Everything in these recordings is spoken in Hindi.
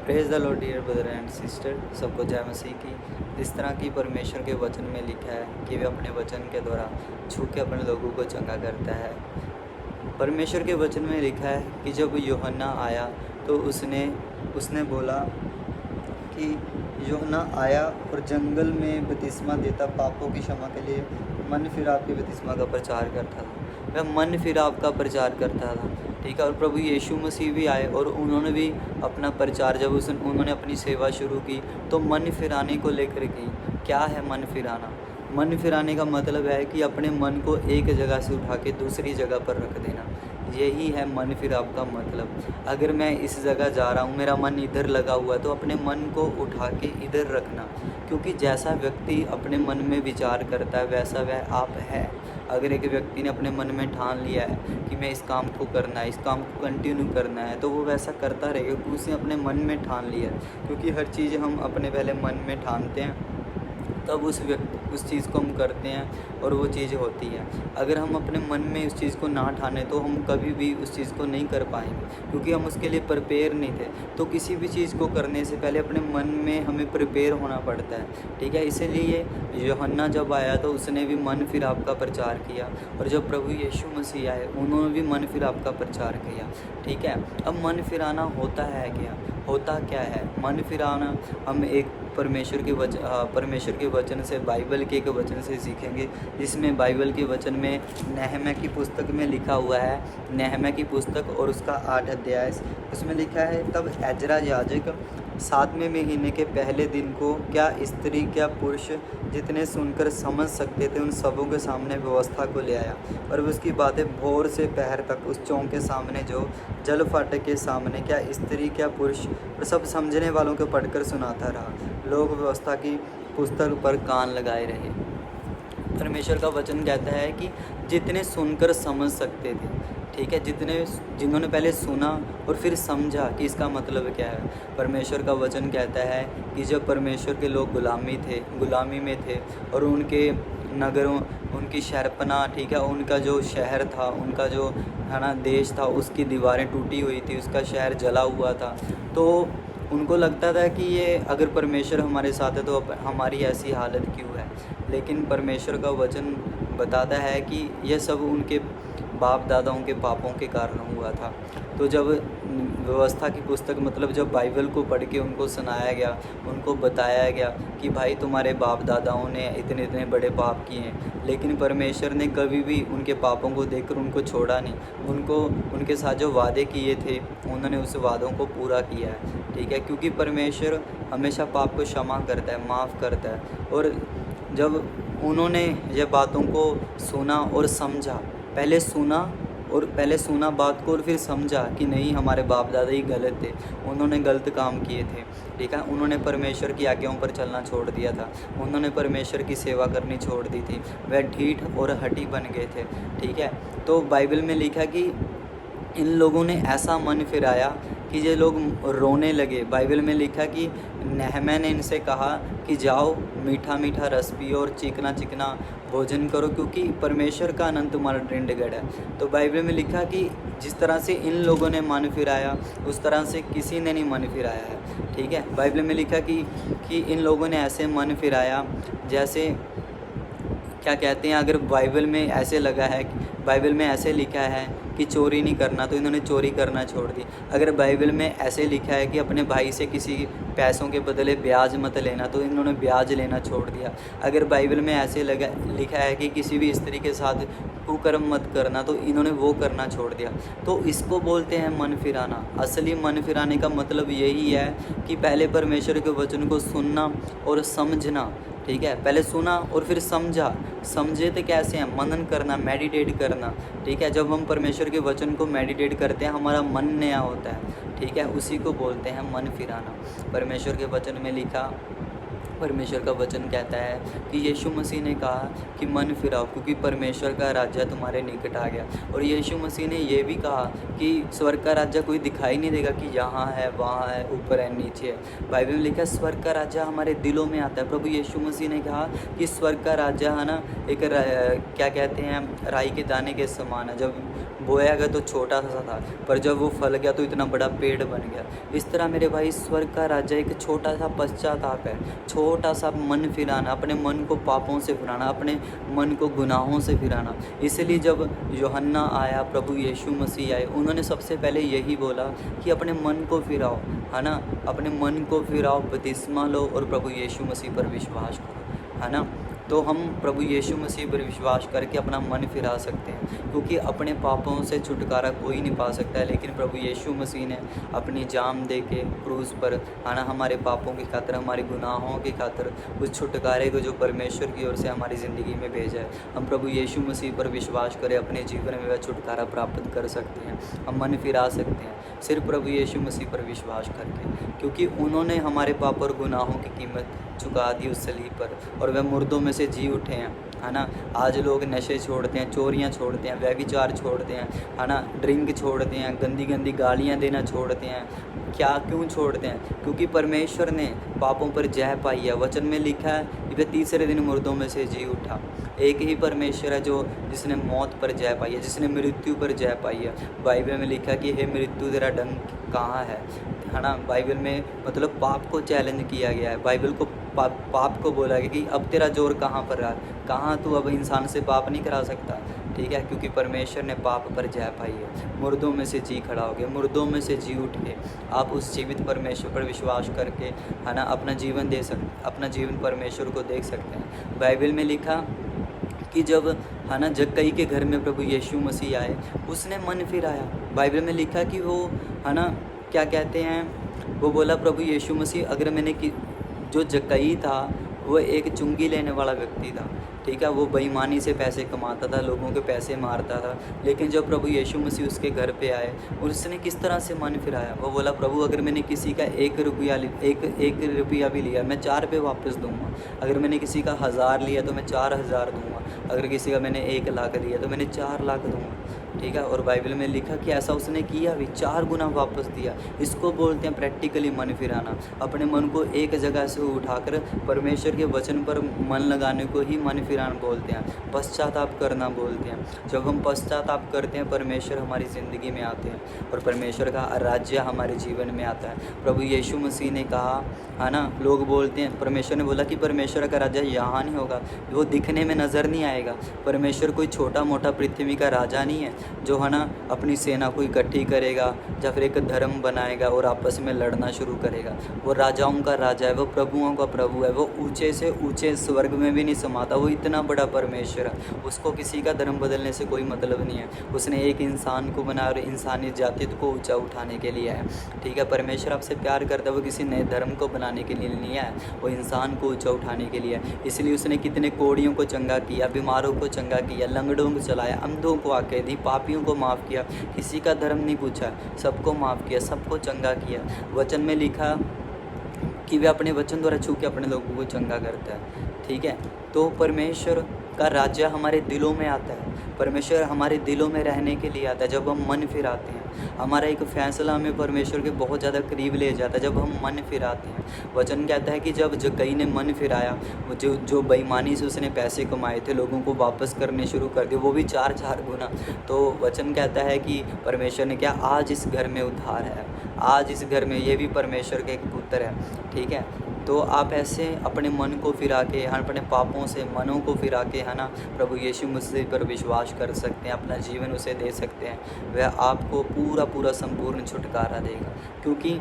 Praise the lord dear brother and sister, सबको जय मसीह की। जिस तरह की परमेश्वर के वचन में लिखा है कि वे अपने वचन के द्वारा छू के अपने लोगों को चंगा करता है। परमेश्वर के वचन में लिखा है कि जब यूहन्ना आया तो उसने बोला कि यूहन्ना आया और जंगल में बपतिस्मा देता, पापों की क्षमा के लिए मन फिराव के बपतिस्मा का प्रचार करता था। वह मन फिराव का प्रचार करता था, ठीक है। और प्रभु यीशु मसीह भी आए और उन्होंने भी अपना प्रचार, जब उन्होंने अपनी सेवा शुरू की तो मन फिराने को लेकर की। क्या है मन फिराना? मन फिराने का मतलब है कि अपने मन को एक जगह से उठा के दूसरी जगह पर रख देना। यही है मन फिराव का मतलब। अगर मैं इस जगह जा रहा हूँ, मेरा मन इधर लगा हुआ है, तो अपने मन को उठा के इधर रखना, क्योंकि जैसा व्यक्ति अपने मन में विचार करता है वैसा वह आप है। अगर एक व्यक्ति ने अपने मन में ठान लिया है कि मैं इस काम को करना है, इस काम को कंटिन्यू करना है, तो वो वैसा करता रहेगा क्योंकि उसने अपने मन में ठान लिया है। क्योंकि हर चीज़ हम अपने पहले मन में ठानते हैं, तब उस चीज़ को हम करते हैं और वो चीज़ होती है। अगर हम अपने मन में उस चीज़ को ना ठाने तो हम कभी भी उस चीज़ को नहीं कर पाएंगे, क्योंकि हम उसके लिए प्रिपेयर नहीं थे। तो किसी भी चीज़ को करने से पहले अपने मन में हमें प्रिपेयर होना पड़ता है, ठीक है। इसीलिए यूहन्ना जब आया तो उसने भी मन फिराव का प्रचार किया, और जब प्रभु यीशु मसीह आए उन्होंने भी मन फिराव का प्रचार किया, ठीक है। अब मन फिराना होता है क्या? होता क्या है मन फिराना? हम एक परमेश्वर के वचन से, बाइबल के एक वचन से सीखेंगे, जिसमें बाइबल के वचन में नहम्याह की पुस्तक में लिखा हुआ है। नहम्याह की पुस्तक और उसका 8 अध्याय, उसमें लिखा है, तब एजरा याजक 7वें महीने के पहले दिन को क्या स्त्री क्या पुरुष जितने सुनकर समझ सकते थे उन सबों के सामने व्यवस्था को ले आया, और उसकी बातें भोर से पहर तक उस चौक के सामने, जो जल फाटक के सामने, क्या स्त्री क्या पुरुष और सब समझने वालों को पढ़कर सुनाता रहा। लोग व्यवस्था की पुस्तक पर कान लगाए रहे। परमेश्वर का वचन कहता है कि जितने सुनकर समझ सकते थे, ठीक है, जिन्होंने पहले सुना और फिर समझा कि इसका मतलब क्या है। परमेश्वर का वचन कहता है कि जब परमेश्वर के लोग गुलामी में थे और उनके नगरों, उनकी शहरपना, ठीक है, उनका जो शहर था, उनका जो है ना देश था, उसकी दीवारें टूटी हुई थी, उसका शहर जला हुआ था, तो उनको लगता था कि ये अगर परमेश्वर हमारे साथ है तो हमारी ऐसी हालत क्यों है। लेकिन परमेश्वर का वचन बताता है कि यह सब उनके बाप दादाओं के पापों के कारण हुआ था। तो जब व्यवस्था की पुस्तक, मतलब जब बाइबल को पढ़ के उनको सुनाया गया, उनको बताया गया कि भाई तुम्हारे बाप दादाओं ने इतने इतने बड़े पाप किए हैं, लेकिन परमेश्वर ने कभी भी उनके पापों को देखकर उनको छोड़ा नहीं। उनके साथ जो वादे किए थे उन्होंने उस वादों को पूरा किया है, ठीक है, क्योंकि परमेश्वर हमेशा पाप को क्षमा करता है, माफ़ करता है। और जब उन्होंने ये बातों को सुना और समझा, पहले सुना बात को और फिर समझा कि नहीं, हमारे बाप दादा ही गलत थे, उन्होंने गलत काम किए थे, ठीक है। उन्होंने परमेश्वर की आज्ञाओं पर चलना छोड़ दिया था, उन्होंने परमेश्वर की सेवा करनी छोड़ दी थी, वह ढीठ और हठी बन गए थे, ठीक है। तो बाइबल में लिखा कि इन लोगों ने ऐसा मन फिराया कि ये लोग रोने लगे। बाइबल में लिखा कि नहम्याह ने इनसे कहा कि जाओ, मीठा मीठा रस पियो और चिकना चिकना भोजन करो, क्योंकि परमेश्वर का आनंद तुम्हारा दृढ़गढ़ है। तो बाइबल में लिखा कि जिस तरह से इन लोगों ने मन फिराया, उस तरह से किसी ने नहीं मन फिराया है, ठीक है। बाइबल में लिखा कि इन लोगों ने ऐसे मन फिराया जैसे, क्या कहते हैं, अगर बाइबल में ऐसे लगा है, बाइबल में ऐसे लिखा है कि चोरी नहीं करना, तो इन्होंने चोरी करना छोड़ दी। अगर बाइबल में ऐसे लिखा है कि अपने भाई से किसी पैसों के बदले ब्याज मत लेना, तो इन्होंने ब्याज लेना छोड़ दिया। अगर बाइबल में ऐसे लिखा है कि किसी भी स्त्री के साथ कुकर्म मत करना, तो इन्होंने वो करना छोड़ दिया। तो इसको बोलते हैं मन फिराना। असली मन फिराने का मतलब यही है कि पहले परमेश्वर के वचन को सुनना और समझना, ठीक है। पहले सुना और फिर समझे तो कैसे हैं, मनन करना, मेडिटेट करना, ठीक है। जब हम परमेश्वर के वचन को मेडिटेट करते हैं, हमारा मन नया होता है, ठीक है, उसी को बोलते हैं मन फिराना। परमेश्वर के वचन में लिखा, परमेश्वर का वचन कहता है कि यीशु मसीह ने कहा कि मन फिराओ, क्योंकि परमेश्वर का राज्य तुम्हारे निकट आ गया। और यीशु मसीह ने ये भी कहा कि स्वर्ग का राज्य कोई दिखाई नहीं देगा कि यहाँ है, वहाँ है, ऊपर है, नीचे है। बाइबल में लिखा है स्वर्ग का राज्य हमारे दिलों में आता है। प्रभु यीशु मसीह ने कहा कि स्वर्ग का राज्य है ना, एक क्या कहते हैं, राई के दाने के समान है। जब बोया गया तो छोटा सा था, पर जब वो फल गया तो इतना बड़ा पेड़ बन गया। इस तरह मेरे भाई स्वर्ग का राज्य एक छोटा सा पश्चाताप है, छोटा सा मन फिराना, अपने मन को पापों से फिराना, अपने मन को गुनाहों से फिराना। इसलिए जब यूहन्ना आया, प्रभु यीशु मसीह आए, उन्होंने सबसे पहले यही बोला कि अपने मन को फिराओ, है ना, अपने मन को फिराओ, बपतिस्मा लो और प्रभु यीशु मसीह पर विश्वास करो, है ना। तो हम प्रभु यीशु मसीह पर विश्वास करके अपना मन फिरा सकते हैं, क्योंकि अपने पापों से छुटकारा कोई नहीं पा सकता है, लेकिन प्रभु यीशु मसीह ने अपनी जान दे के क्रूस पर, है ना, हमारे पापों की खातिर, हमारे गुनाहों की खातिर उस छुटकारे को जो परमेश्वर की ओर से हमारी ज़िंदगी में भेजा है, हम प्रभु यीशु मसीह पर विश्वास करें, अपने जीवन में वह छुटकारा प्राप्त कर सकते हैं, हम मन फिरा सकते हैं सिर्फ प्रभु यीशु मसीह पर विश्वास करके, क्योंकि उन्होंने हमारे पाप और गुनाहों की कीमत चुका दी उस सलीब पर, और वह मुर्दों में से जी उठे हैं, है ना। आज लोग नशे छोड़ते हैं, चोरियां छोड़ते हैं, व्यभिचार छोड़ते हैं, है ना, ड्रिंक छोड़ते हैं, गंदी गंदी गालियां देना छोड़ते हैं। क्या क्यों छोड़ते हैं? क्योंकि परमेश्वर ने पापों पर जय पाई है। वचन में लिखा है कि वह तीसरे दिन मुर्दों में से जी उठा। एक ही परमेश्वर है जो जिसने मौत पर जय पाई है, जिसने मृत्यु पर जय पाई है। बाइबल में लिखा कि हे मृत्यु तेरा डंक कहाँ है ना। बाइबल में मतलब पाप को चैलेंज किया गया है। बाइबल को पाप को बोला गया कि अब तेरा जोर कहाँ पर रहा, कहाँ तू अब इंसान से पाप नहीं करा सकता, ठीक है, क्योंकि परमेश्वर ने पाप पर जय पाई है। मुर्दों में से जी खड़ा हो गया, मुर्दों में से जी उठ के आप उस जीवित परमेश्वर पर विश्वास करके, है ना, अपना जीवन दे सकते, अपना जीवन परमेश्वर को देख सकते हैं। बाइबल में लिखा कि जब, है ना, जक्कई के घर में प्रभु यीशु मसीह आए, उसने मन फिराया। बाइबल में लिखा कि वो, है ना, क्या कहते हैं, वो बोला प्रभु यीशु मसीह, अगर मैंने जो जक्कई था वो एक चुंगी लेने वाला व्यक्ति था, ठीक है, वो बेईमानी से पैसे कमाता था, लोगों के पैसे मारता था, लेकिन जब प्रभु यीशु मसीह उसके घर पे आए, उसने किस तरह से मन फिराया। वो बोला प्रभु अगर मैंने किसी का एक रुपया भी लिया मैं 4 पे वापस दूंगा, अगर मैंने किसी का 1000 लिया तो मैं 4000 दूंगा, अगर किसी का मैंने 1 लाख लिया तो मैंने 4 लाख दूंगा, ठीक है। और बाइबल में लिखा कि ऐसा उसने किया भी, 4 गुना वापस दिया। इसको बोलते हैं प्रैक्टिकली मन फिराना। अपने मन को एक जगह से उठाकर परमेश्वर के वचन पर मन लगाने को ही मन फिराना बोलते हैं, पश्चाताप करना बोलते हैं। जब हम पश्चाताप करते हैं परमेश्वर हमारी ज़िंदगी में आते हैं और परमेश्वर का राज्य हमारे जीवन में आता है। प्रभु यीशु मसीह ने कहा, है ना, लोग बोलते हैं, परमेश्वर ने बोला कि परमेश्वर का राज्य यहाँ नहीं होगा, वो दिखने में नज़र नहीं आएगा। परमेश्वर कोई छोटा मोटा पृथ्वी का राजा नहीं है जो, है ना, अपनी सेना को इकट्ठी करेगा या फिर एक धर्म बनाएगा और आपस में लड़ना शुरू करेगा। वो राजाओं का राजा है, वो प्रभुओं का प्रभु है, वो ऊंचे से ऊंचे स्वर्ग में भी नहीं समाता, वो इतना बड़ा परमेश्वर है। उसको किसी का धर्म बदलने से कोई मतलब नहीं है। उसने एक इंसान को बनाया और इंसानी जाति को ऊंचा उठाने के लिए है, ठीक है। परमेश्वर आपसे प्यार करता है, वो किसी नए धर्म को बनाने के लिए नहीं है, वो इंसान को ऊंचा उठाने के लिए है। इसलिए उसने कितने कोढ़ियों को चंगा किया, बीमारों को चंगा किया, लंगड़ों को चलाया, अंधों को आंखें दी, पापियों को माफ़ किया, किसी का धर्म नहीं पूछा, सबको माफ़ किया, सबको चंगा किया। वचन में लिखा कि वे अपने वचन द्वारा छू के अपने लोगों को चंगा करता है, ठीक है। तो परमेश्वर का राज्य हमारे दिलों में आता है, परमेश्वर हमारे दिलों में रहने के लिए आता है जब हम मन फिराते हैं। हमारा एक फैसला हमें परमेश्वर के बहुत ज़्यादा करीब ले जाता है जब हम मन फिराते हैं। वचन कहता है कि जब जक्कई ने मन फिराया, जो बेईमानी से उसने पैसे कमाए थे लोगों को वापस करने शुरू कर दिए, वो भी 4 गुना। तो वचन कहता है कि परमेश्वर ने क्या, आज इस घर में उद्धार है, आज इस घर में, ये भी परमेश्वर के एक पुत्र है, ठीक है। तो आप ऐसे अपने मन को फिरा के, अपने पापों से मनों को फिरा के, है ना, प्रभु यीशु मसीह पर विश्वास कर सकते हैं, अपना जीवन उसे दे सकते हैं। वह आपको पूरा संपूर्ण छुटकारा देगा, क्योंकि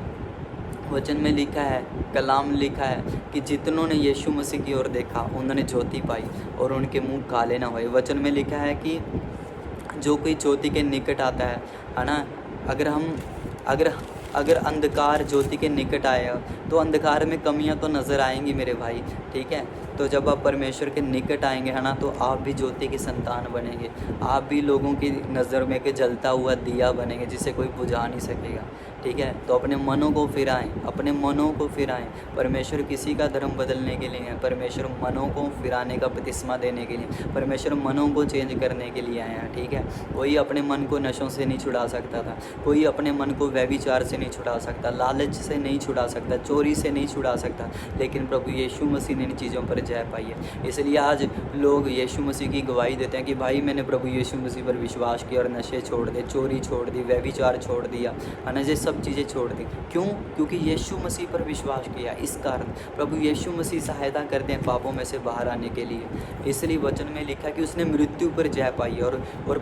वचन में लिखा है, कलाम लिखा है कि जितनों ने यीशु मसीह की ओर देखा उन्होंने ज्योति पाई और उनके मुंह काले ना हुए। वचन में लिखा है कि जो कोई ज्योति के निकट आता है ना, अगर अंधकार ज्योति के निकट आएगा तो अंधकार में कमियां तो नज़र आएंगी मेरे भाई, ठीक है। तो जब आप परमेश्वर के निकट आएंगे, है ना, तो आप भी ज्योति की संतान बनेंगे, आप भी लोगों की नज़र में के जलता हुआ दिया बनेंगे जिसे कोई बुझा नहीं सकेगा, ठीक है। तो अपने मनों को फिराएं, अपने मनों को फिराएं। परमेश्वर किसी का धर्म बदलने के लिए है, परमेश्वर मनों को फिराने का बपतिस्मा देने के लिए, परमेश्वर मनों को चेंज करने के लिए आए हैं, ठीक है। कोई अपने मन को नशों से नहीं छुड़ा सकता था, कोई अपने मन को व्यभिचार से नहीं छुड़ा सकता, लालच से नहीं छुड़ा सकता, चोरी से नहीं छुड़ा सकता, लेकिन प्रभु यीशु मसीह ने इन चीज़ों पर जय पाई है। इसलिए आज लोग यीशु मसीह की गवाही देते हैं कि भाई मैंने प्रभु यीशु मसीह पर विश्वास किया और नशे छोड़ दे, चोरी छोड़ दी, व्यभिचार छोड़ दिया, अनजे सब चीज़ें छोड़ दी। क्यों? क्योंकि यीशु मसीह पर विश्वास किया। इस कारण प्रभु यीशु मसीह सहायता करते हैं पापों में से बाहर आने के लिए। इसलिए वचन में लिखा कि उसने मृत्यु पर जय पाई, और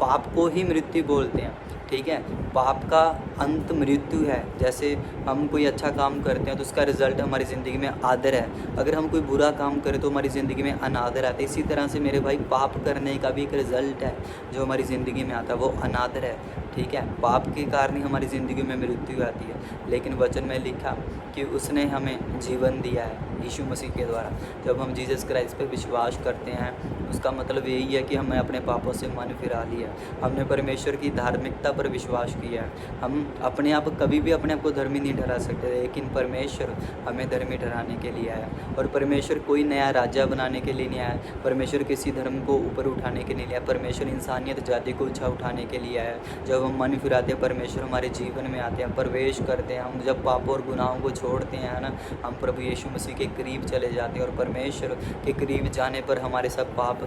पाप को ही मृत्यु बोलते हैं, ठीक है। पाप का अंत मृत्यु है। जैसे हम कोई अच्छा काम करते हैं तो उसका रिज़ल्ट हमारी ज़िंदगी में आदर है, अगर हम कोई बुरा काम करें तो हमारी ज़िंदगी में अनादर आता है। इसी तरह से मेरे भाई पाप करने का भी एक रिज़ल्ट है जो हमारी ज़िंदगी में आता है, वो अनादर है, ठीक है। पाप के कारण ही हमारी ज़िंदगी में मृत्यु आती है, लेकिन वचन में लिखा कि उसने हमें जीवन दिया है यीशु मसीह के द्वारा। जब हम जीसस क्राइस्ट पर विश्वास करते हैं उसका मतलब यही है कि हमने अपने पापों से मन फिरा लिया, हमने परमेश्वर की धार्मिकता पर विश्वास किया है। हम अपने आप कभी भी अपने आप को धर्मी नहीं ठहरा सकते, लेकिन परमेश्वर हमें धर्मी ठहराने के लिए आया। और परमेश्वर कोई नया राज्य बनाने के लिए नहीं आया, परमेश्वर किसी धर्म को ऊपर उठाने के लिए नहीं आया, परमेश्वर इंसानियत जाति को ऊंचा उठाने के लिए आया। जब हम मन फिराते हैं परमेश्वर हमारे जीवन में आते हैं, प्रवेश करते हैं। हम जब पापों और गुनाहों को छोड़ते हैं ना, हम प्रभु यीशु मसीह के करीब चले जाते हैं, और परमेश्वर के करीब जाने पर हमारे सब पाप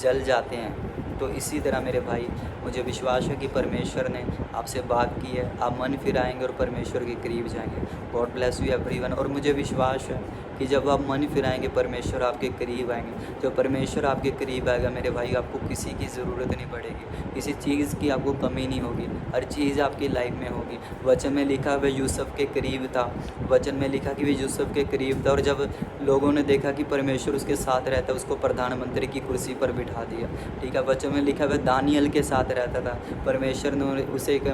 जल जाते हैं। तो इसी तरह मेरे भाई मुझे विश्वास है कि परमेश्वर ने आपसे बात की है, आप मन फिराएंगे और परमेश्वर के करीब जाएंगे। God bless you everyone. और मुझे विश्वास है कि जब आप मन फिराएंगे परमेश्वर आपके करीब आएंगे। जब परमेश्वर आपके करीब आएगा मेरे भाई, आपको किसी की ज़रूरत नहीं पड़ेगी, किसी चीज़ की आपको कमी नहीं होगी, हर चीज़ आपकी लाइफ में होगी। वचन में लिखा वह यूसुफ के करीब था, वचन में लिखा कि वह यूसुफ के करीब था, और जब लोगों ने देखा कि परमेश्वर उसके साथ रहता है उसको प्रधानमंत्री की कुर्सी पर बिठा दिया, ठीक है। वचन में लिखा वह दानियल के साथ रहता था, परमेश्वर ने उसे एक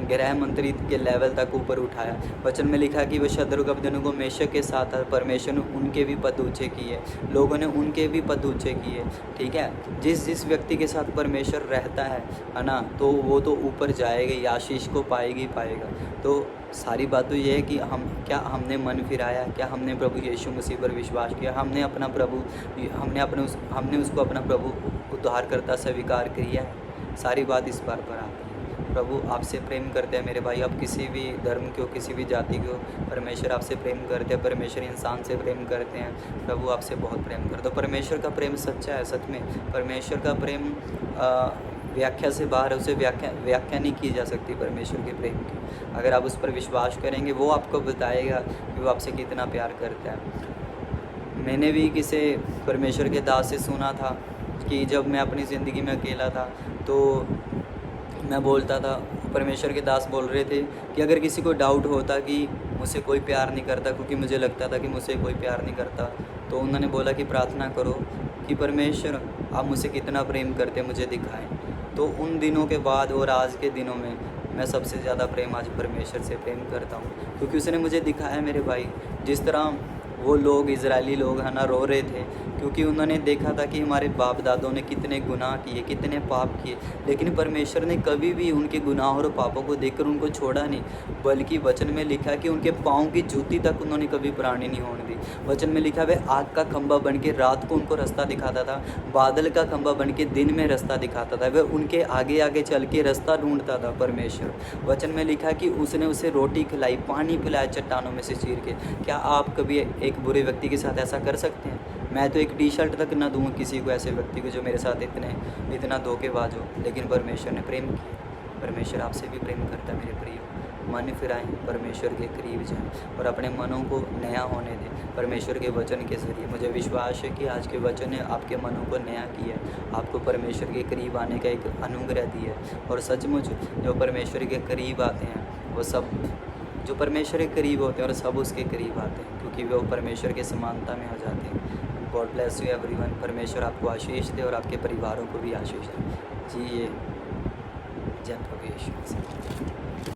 गृह मंत्री के लेवल तक ऊपर उठाया। वचन में लिखा कि वह शद्रुक अबेदनगो मेशक के साथ था, परमेश्वर ने उनके भी पद ऊँचे किए, लोगों ने उनके भी पद ऊँचे किए, ठीक है। जिस व्यक्ति के साथ परमेश्वर रहता है ना, तो वो तो ऊपर जाएगा ही, आशीष को पाएगा। तो सारी बात तो ये है कि हमने मन फिराया, क्या हमने प्रभु यीशु मसीह पर विश्वास किया, हमने उसको अपना प्रभु उद्धारकर्ता स्वीकार किया है। सारी बात इस बार पर आती है। प्रभु आपसे प्रेम करते हैं मेरे भाई, आप किसी भी धर्म के हो, किसी भी जाति के हो, परमेश्वर आपसे प्रेम करते हैं, परमेश्वर इंसान से प्रेम करते हैं। प्रभु आपसे बहुत प्रेम करते हैं। परमेश्वर का प्रेम सच्चा है, सच में परमेश्वर का प्रेम व्याख्या से बाहर है, उसे व्याख्या नहीं की जा सकती परमेश्वर के प्रेम की। अगर आप उस पर विश्वास करेंगे वो आपको बताएगा कि वो आपसे कितना प्यार करता है। मैंने भी किसी परमेश्वर के दास से सुना था कि जब मैं अपनी ज़िंदगी में अकेला था तो मैं बोलता था, परमेश्वर के दास बोल रहे थे कि अगर किसी को डाउट होता कि मुझसे कोई प्यार नहीं करता, क्योंकि मुझे लगता था कि मुझसे कोई प्यार नहीं करता, तो उन्होंने बोला कि प्रार्थना करो कि परमेश्वर आप मुझसे कितना प्रेम करते मुझे दिखाएं। तो उन दिनों के बाद और आज के दिनों में मैं सबसे ज़्यादा प्रेम आज परमेश्वर से प्रेम करता हूँ, क्योंकि उसने मुझे दिखाया मेरे भाई। जिस तरह वो लोग इजरायली लोग है ना रो रहे थे, क्योंकि उन्होंने देखा था कि हमारे बाप दादों ने कितने गुनाह किए, कितने पाप किए, लेकिन परमेश्वर ने कभी भी उनके गुनाह और पापों को देखकर उनको छोड़ा नहीं, बल्कि वचन में लिखा कि उनके पाँव की जूती तक उन्होंने कभी प्राणी नहीं होने दी। वचन में लिखा वह आग का खंभा बन के रात को उनको रास्ता दिखाता था, बादल का खंभा बन के दिन में रास्ता दिखाता था, वह उनके आगे आगे चल के रास्ता ढूंढता था परमेश्वर। वचन में लिखा कि उसने उसे रोटी खिलाई, पानी पिलाया चट्टानों में से चीर के। क्या आप कभी एक बुरे व्यक्ति के साथ ऐसा कर सकते हैं? मैं तो एक टी शर्ट तक ना दूँ किसी को, ऐसे व्यक्ति को जो मेरे साथ इतना धोखेबाज हो, लेकिन परमेश्वर ने प्रेम किया। परमेश्वर आपसे भी प्रेम करता है मेरे प्रिय। मन फिराएं, परमेश्वर के करीब जाएं और अपने मनों को नया होने दें परमेश्वर के वचन के ज़रिए। मुझे विश्वास है कि आज के वचन ने आपके मनों को नया किया, आपको परमेश्वर के करीब आने का एक अनुग्रह दिया। और सचमुच जो परमेश्वर के करीब आते हैं वो सब, जो परमेश्वर के करीब होते हैं और सब उसके करीब आते हैं, क्योंकि वो परमेश्वर के समानता में हो जाते हैं। God bless you everyone. परमेश्वर आपको आशीष दे और आपके परिवारों को भी आशीष दे। जी, ये जय प्रभु यीशु मसीह।